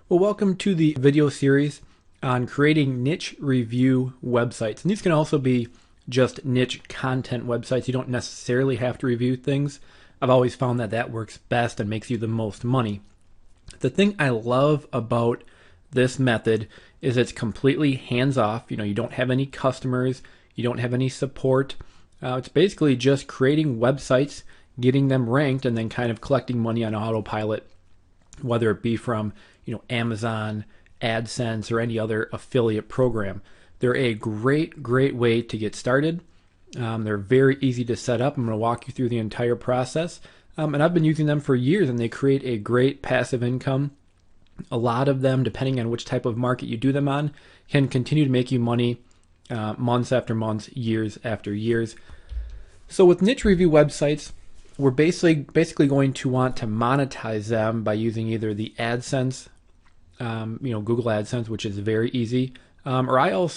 Well, welcome to the video series on creating niche review websites. And these can also be just niche content websites. You don't necessarily have to review things. I've always found that that works best and makes you the most money. The thing I love about this method is it's completely hands-off. You don't have any customers. You don't have any support. It's basically just creating websites, getting them ranked, and then kind of collecting money on autopilot, whether it be from Amazon, AdSense, or any other affiliate program. They're a great way to get started. They're very easy to set up. I'm going to walk you through the entire process. And I've been using them for years, and they create a great passive income. A lot of them, depending on which type of market you do them on, can continue to make you money months after months, years after years. So with niche review websites, we're basically going to want to monetize them by using either the AdSense, Google AdSense, which is very easy. Or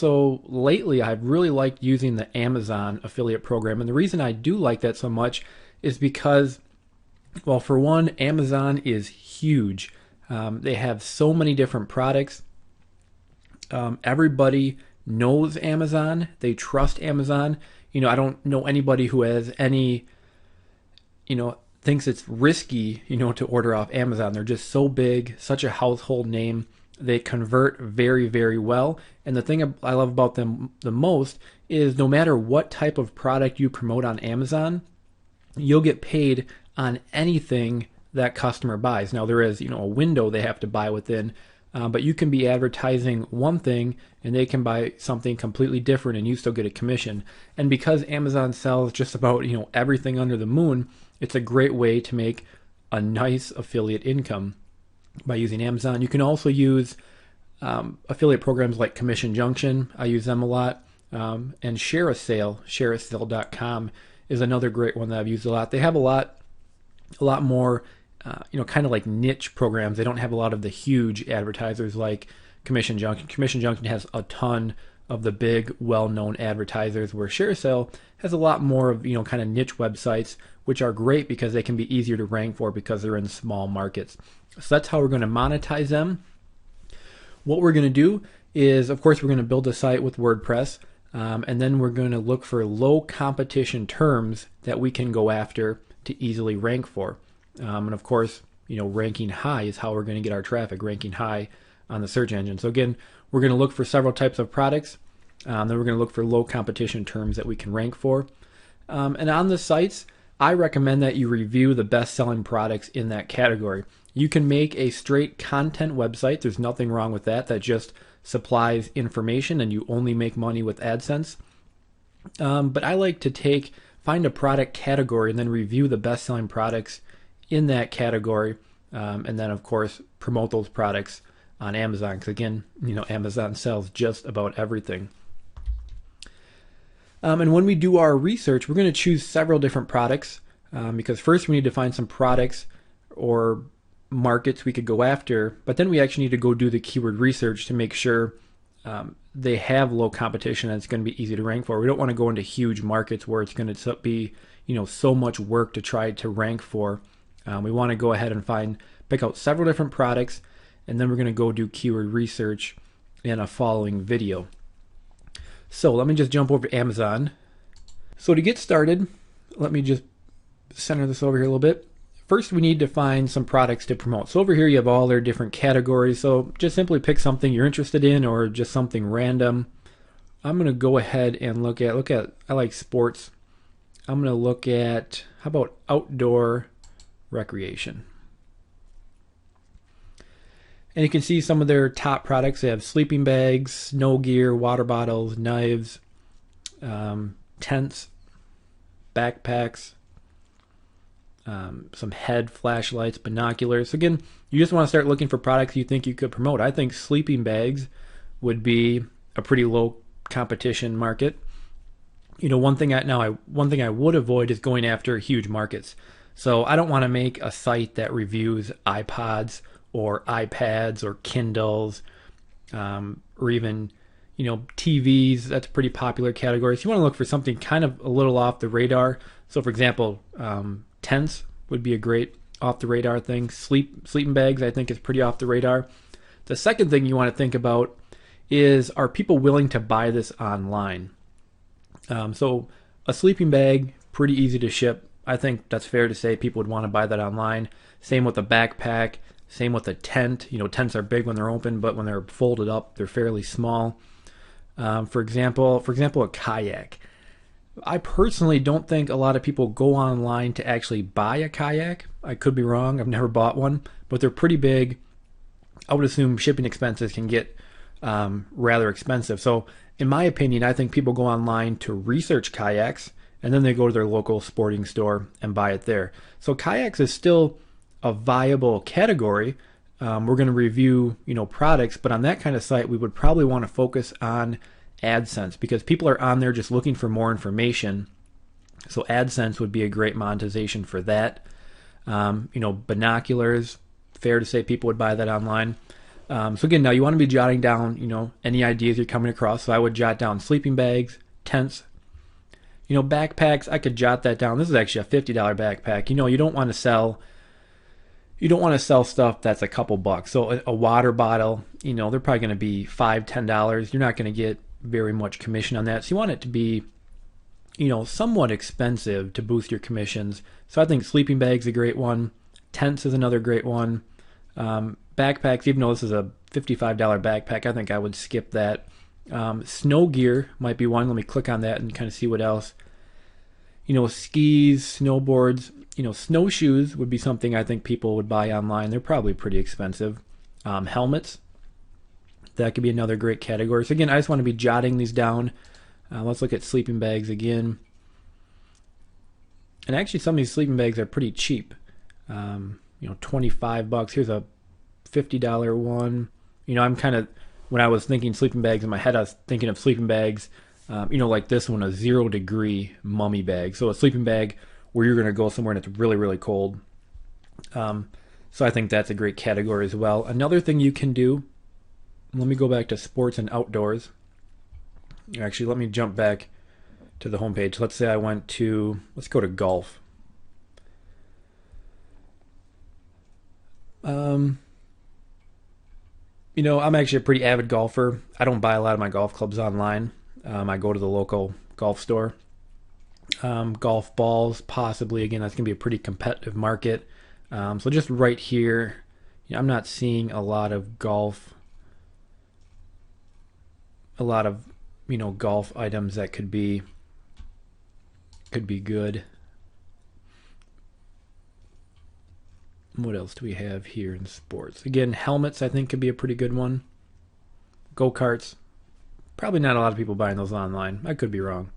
lately I've really liked using the Amazon affiliate program. And the reason I do like that so much is because, well, for one, Amazon is huge. They have so many different products. Everybody knows Amazon. They trust Amazon. I don't know anybody who has any, thinks it's risky, to order off Amazon. They're just so big, such a household name. They convert very well. And the thing I love about them the most is no matter what type of product you promote on Amazon, you'll get paid on anything that customer buys. Now there is, a window they have to buy within, but you can be advertising one thing and they can buy something completely different and you still get a commission. And because Amazon sells just about, everything under the moon, it's a great way to make a nice affiliate income by using Amazon. You can also use affiliate programs like Commission Junction. I use them a lot. And ShareASale, ShareASale.com is another great one that I've used a lot. They have a lot more, kind of like niche programs. They don't have a lot of the huge advertisers like Commission Junction. Commission Junction has a ton of the big, well-known advertisers, where ShareASale has a lot more of, kind of niche websites, which are great because they can be easier to rank for because they're in small markets. So that's how we're going to monetize them. What we're going to do is, of course, we're going to build a site with WordPress, and then we're going to look for low competition terms that we can go after to easily rank for. And of course, ranking high is how we're going to get our traffic, ranking high on the search engine. So again, we're going to look for several types of products. Then we're going to look for low competition terms that we can rank for. And on the sites, I recommend that you review the best-selling products in that category. You can make a straight content website. There's nothing wrong with that. That just supplies information and you only make money with AdSense. But I like to find a product category and then review the best-selling products in that category. And then, of course, promote those products on Amazon. Because again, Amazon sells just about everything. And when we do our research, we're going to choose several different products because first we need to find some products or markets we could go after, but then we actually need to go do the keyword research to make sure they have low competition and it's going to be easy to rank for. We don't want to go into huge markets where it's going to be so much work to try to rank for. We want to go ahead and pick out several different products, and then we're going to go do keyword research in a following video. So let me just jump over to Amazon. So to get started, let me just center this over here a little bit. First, we need to find some products to promote. So over here, you have all their different categories. So just simply pick something you're interested in or just something random. I'm going to go ahead and look at, I like sports. I'm going to look at, how about outdoor recreation? And you can see some of their top products. They have sleeping bags, snow gear, water bottles, knives, tents, backpacks, some head flashlights, binoculars. So again, you just want to start looking for products you think you could promote. I think sleeping bags would be a pretty low competition market. One thing I would avoid is going after huge markets. So I don't want to make a site that reviews iPods or iPads or Kindles, or even, TVs. That's a pretty popular category. So you want to look for something kind of a little off the radar. So for example, tents would be a great off the radar thing. Sleeping bags, I think, is pretty off the radar. The second thing you want to think about is, are people willing to buy this online? So a sleeping bag, pretty easy to ship. I think that's fair to say people would want to buy that online. Same with a backpack. Same with a tent. Tents are big when they're open, but when they're folded up, they're fairly small. For example, a kayak. I personally don't think a lot of people go online to actually buy a kayak. I could be wrong. I've never bought one, but they're pretty big. I would assume shipping expenses can get rather expensive. So in my opinion, I think people go online to research kayaks, and then they go to their local sporting store and buy it there. So kayaks is still a viable category. We're going to review, products, but on that kind of site, we would probably want to focus on AdSense, because people are on there just looking for more information. So AdSense would be a great monetization for that. Binoculars, fair to say people would buy that online. So again, now you want to be jotting down, any ideas you're coming across. So I would jot down sleeping bags, tents, backpacks. I could jot that down. This is actually a $50 backpack. You don't want to sell stuff that's a couple bucks. So a water bottle, they're probably going to be $5, $10. You're not going to get very much commission on that. So you want it to be, somewhat expensive to boost your commissions. So I think sleeping bags is a great one. Tents is another great one. Backpacks, even though this is a $55 backpack, I think I would skip that. Snow gear might be one. Let me click on that and kind of see what else. Skis, snowboards, snowshoes would be something I think people would buy online. They're probably pretty expensive. Helmets, that could be another great category. So again, I just want to be jotting these down. Let's look at sleeping bags again. And actually some of these sleeping bags are pretty cheap. $25. Here's a $50 one. I'm kind of, when I was thinking sleeping bags in my head, I was thinking of sleeping bags, like this one, a 0 degree mummy bag. So a sleeping bag where you're going to go somewhere and it's really, really cold. So I think that's a great category as well. Another thing you can do, let me go back to sports and outdoors. Actually, let me jump back to the homepage. Let's say I let's go to golf. I'm actually a pretty avid golfer. I don't buy a lot of my golf clubs online. I go to the local golf store. Golf balls, possibly. Again, that's going to be a pretty competitive market. So just right here, I'm not seeing a lot of golf items that could be good. What else do we have here in sports? Again, helmets I think could be a pretty good one. Go-karts, probably not a lot of people buying those online. I could be wrong.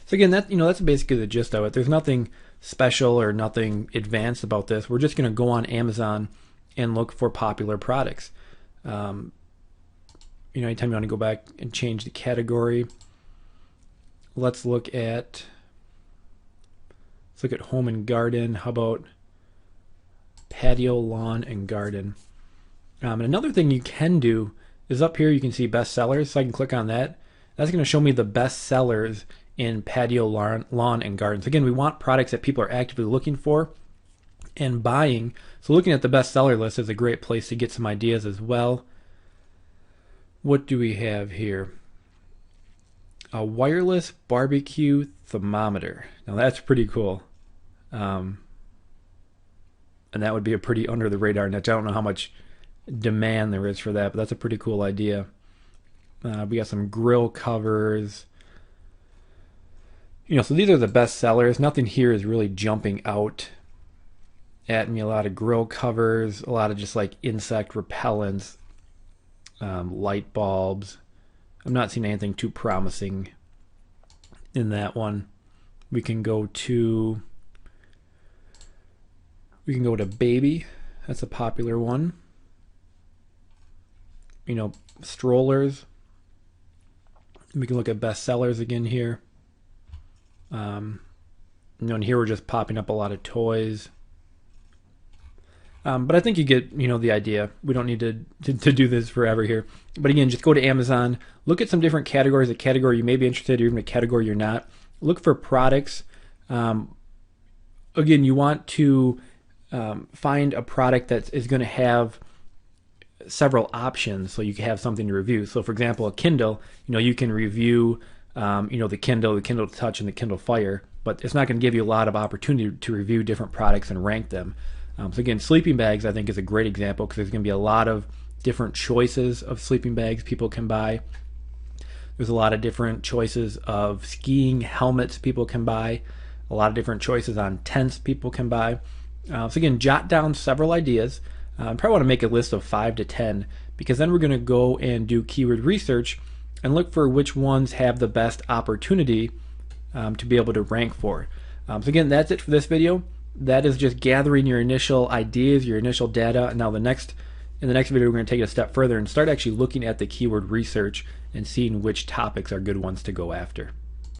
So again, that's basically the gist of it. There's nothing special or nothing advanced about this. We're just going to go on Amazon and look for popular products. Anytime you want to go back and change the category, let's look at home and garden. How about patio, lawn, and garden? And another thing you can do is up here you can see best sellers. So I can click on that. That's going to show me the best sellers in patio, lawn, and gardens. Again, we want products that people are actively looking for and buying. So looking at the best seller list is a great place to get some ideas as well. What do we have here? A wireless barbecue thermometer. Now that's pretty cool. And that would be a pretty under the radar niche. I don't know how much demand there is for that, but that's a pretty cool idea. We got some grill covers. So these are the best sellers. Nothing here is really jumping out at me. A lot of grill covers, a lot of just like insect repellents, light bulbs. I'm not seeing anything too promising in that one. We can go to baby. That's a popular one. Strollers. We can look at best sellers again here. And here we're just popping up a lot of toys. But I think you get, the idea. We don't need to do this forever here. But again, just go to Amazon, look at some different categories, a category you may be interested in, or even a category you're not. Look for products. Again, you want to find a product that is going to have several options so you can have something to review. So for example, a Kindle, you can review the Kindle Touch, and the Kindle Fire, but it's not going to give you a lot of opportunity to review different products and rank them. So again, sleeping bags I think is a great example because there's going to be a lot of different choices of sleeping bags people can buy. There's a lot of different choices of skiing helmets people can buy, a lot of different choices on tents people can buy. So again, jot down several ideas. I probably want to make a list of 5 to 10 because then we're going to go and do keyword research and look for which ones have the best opportunity to be able to rank for. So again, that's it for this video. That is just gathering your initial ideas, your initial data. Now in the next video, we're going to take it a step further and start actually looking at the keyword research and seeing which topics are good ones to go after.